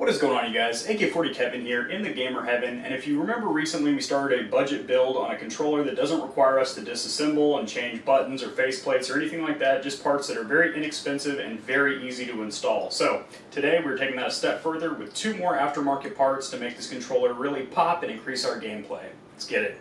What is going on, you guys? AK40 Kevin here in the gamer heaven, and if you remember recently we started a budget build on a controller that doesn't require us to disassemble and change buttons or faceplates or anything like that, just parts that are very inexpensive and very easy to install. So today we're taking that a step further with two more aftermarket parts to make this controller really pop and increase our gameplay. Let's get it.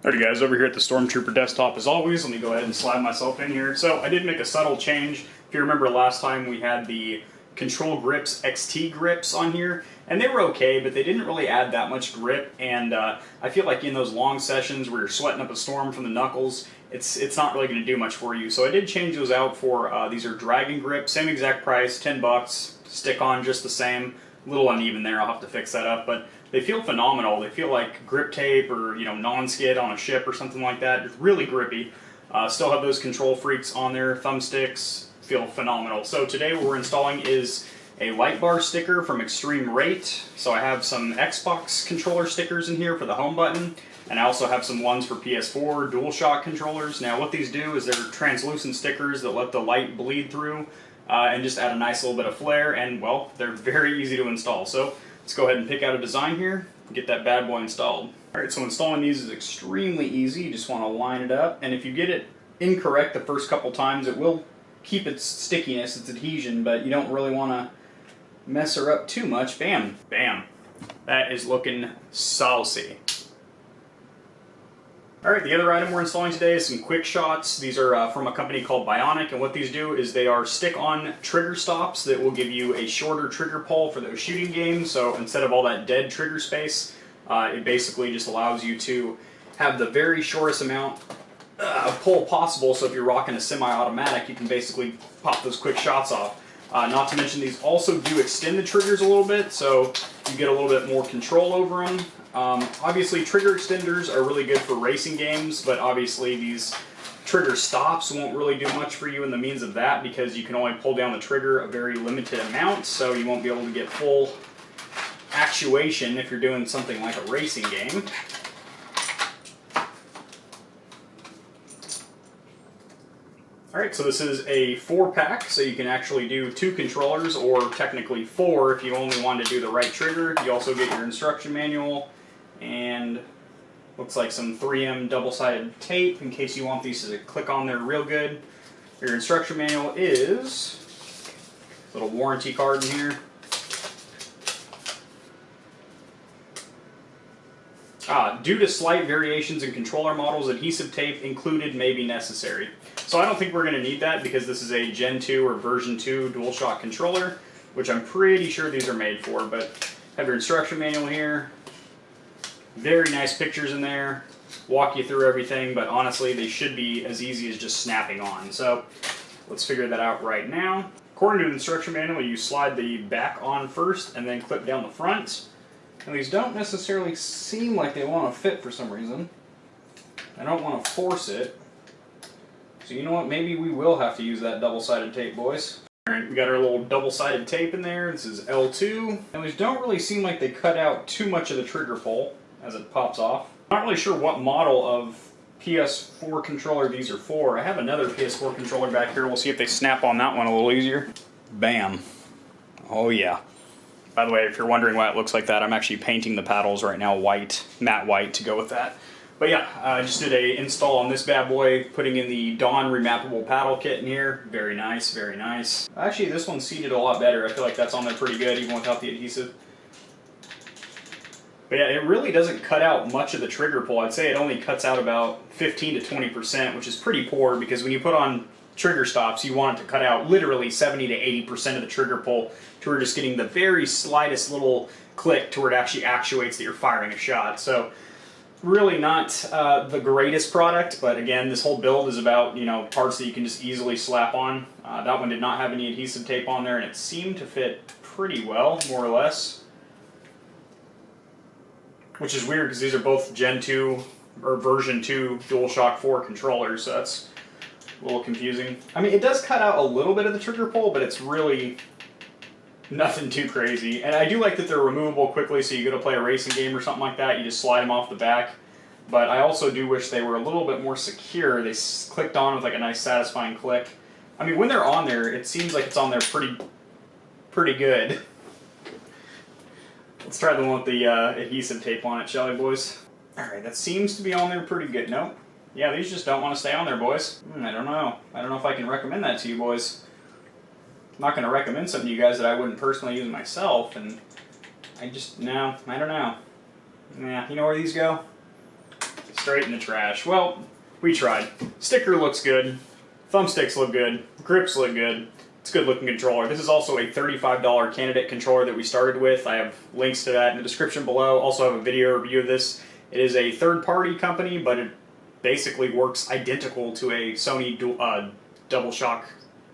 Alright guys, over here at the Stormtrooper desktop as always, let me go ahead and slide myself in here. So I did make a subtle change. If you remember last time we had the Control Grips XT grips on here, and they were okay, but they didn't really add that much grip, and I feel like in those long sessions where you're sweating up a storm from the knuckles, it's not really going to do much for you. So I did change those out for, these are Dragon Grip, same exact price, 10 bucks, stick on just the same. A little uneven there, I'll have to fix that up, but they feel phenomenal. They feel like grip tape or, you know, non-skid on a ship or something like that. It's really grippy. Still have those Control Freaks on there. Thumbsticks feel phenomenal. So today what we're installing is a light bar sticker from Extreme Rate. So I have some Xbox controller stickers in here for the home button, and I also have some ones for PS4 DualShock controllers. Now what these do is they're translucent stickers that let the light bleed through and just add a nice little bit of flare, and well, they're very easy to install. So let's go ahead and pick out a design here and get that bad boy installed. Alright, so installing these is extremely easy. You just want to line it up, and if you get it incorrect the first couple times, it will keep its stickiness, its adhesion, but you don't really want to mess her up too much. Bam! Bam! That is looking saucy. Alright, the other item we're installing today is some quick shots. These are from a company called Bionik, and what these do is they are stick-on trigger stops that will give you a shorter trigger pull for those shooting games. So instead of all that dead trigger space, it basically just allows you to have the very shortest amount of pull possible. So if you're rocking a semi-automatic, you can basically pop those quick shots off. Not to mention these also do extend the triggers a little bit, so you get a little bit more control over them. Obviously trigger extenders are really good for racing games, but obviously these trigger stops won't really do much for you in the means of that, because you can only pull down the trigger a very limited amount, so you won't be able to get full actuation if you're doing something like a racing game. Alright, so this is a 4-pack, so you can actually do 2 controllers, or technically 4 if you only want to do the right trigger. You also get your instruction manual, and looks like some 3M double-sided tape in case you want these to click on there real good. Your instruction manual is a little warranty card in here. Due to slight variations in controller models, adhesive tape included may be necessary. So I don't think we're going to need that, because this is a Gen 2 or version 2 DualShock controller, which I'm pretty sure these are made for. But have your instruction manual here. Very nice pictures in there. Walk you through everything, but honestly they should be as easy as just snapping on. So let's figure that out right now. According to the instruction manual, you slide the back on first and then clip down the front. And these don't necessarily seem like they want to fit for some reason. I don't want to force it. So you know what, maybe we will have to use that double-sided tape, boys. Alright, we got our little double-sided tape in there. This is L2. And these don't really seem like they cut out too much of the trigger pull as it pops off. I'm not really sure what model of PS4 controller these are for. I have another PS4 controller back here. We'll see if they snap on that one a little easier. Bam. Oh yeah. By the way, if you're wondering why it looks like that, I'm actually painting the paddles right now white, matte white, to go with that. But yeah, I just did a install on this bad boy, putting in the Dawn remappable paddle kit in here. Very nice, very nice. Actually, this one's seated a lot better. I feel like that's on there pretty good, even without the adhesive. But yeah, it really doesn't cut out much of the trigger pull. I'd say it only cuts out about 15 to 20%, which is pretty poor, because when you put on trigger stops, you want it to cut out literally 70 to 80% of the trigger pull, to where just getting the very slightest little click to where it actually actuates that you're firing a shot. So really not the greatest product, but again, this whole build is about, you know, parts that you can just easily slap on. That one did not have any adhesive tape on there, and it seemed to fit pretty well, more or less. Which is weird, because these are both Gen 2 or version 2 DualShock 4 controllers, so that's a little confusing. I mean, it does cut out a little bit of the trigger pull, but it's really nothing too crazy. And I do like that they're removable quickly, so you go to play a racing game or something like that, you just slide them off the back. but I also do wish they were a little bit more secure. They clicked on with like a nice satisfying click. I mean, when they're on there, it seems like it's on there pretty good. Let's try the one with the adhesive tape on it, shall we, boys? Alright, that seems to be on there pretty good. Nope. Yeah, these just don't want to stay on there, boys. I don't know. I don't know if I can recommend that to you, boys. I'm not going to recommend something to you guys that I wouldn't personally use myself, and no, I don't know. Yeah, you know where these go? Straight in the trash. Well, we tried. Sticker looks good. Thumbsticks look good. Grips look good. It's a good looking controller. This is also a $35 candidate controller that we started with. I have links to that in the description below. Also have a video review of this. It is a third-party company, but it basically works identical to a Sony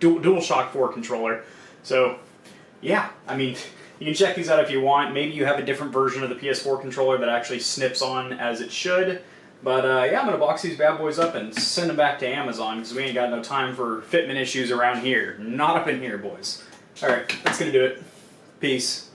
DualShock 4 controller. So, yeah, I mean, you can check these out if you want. Maybe you have a different version of the PS4 controller that actually snips on as it should. But yeah, I'm going to box these bad boys up and send them back to Amazon because we ain't got no time for fitment issues around here. Not up in here, boys. Alright, that's going to do it. Peace.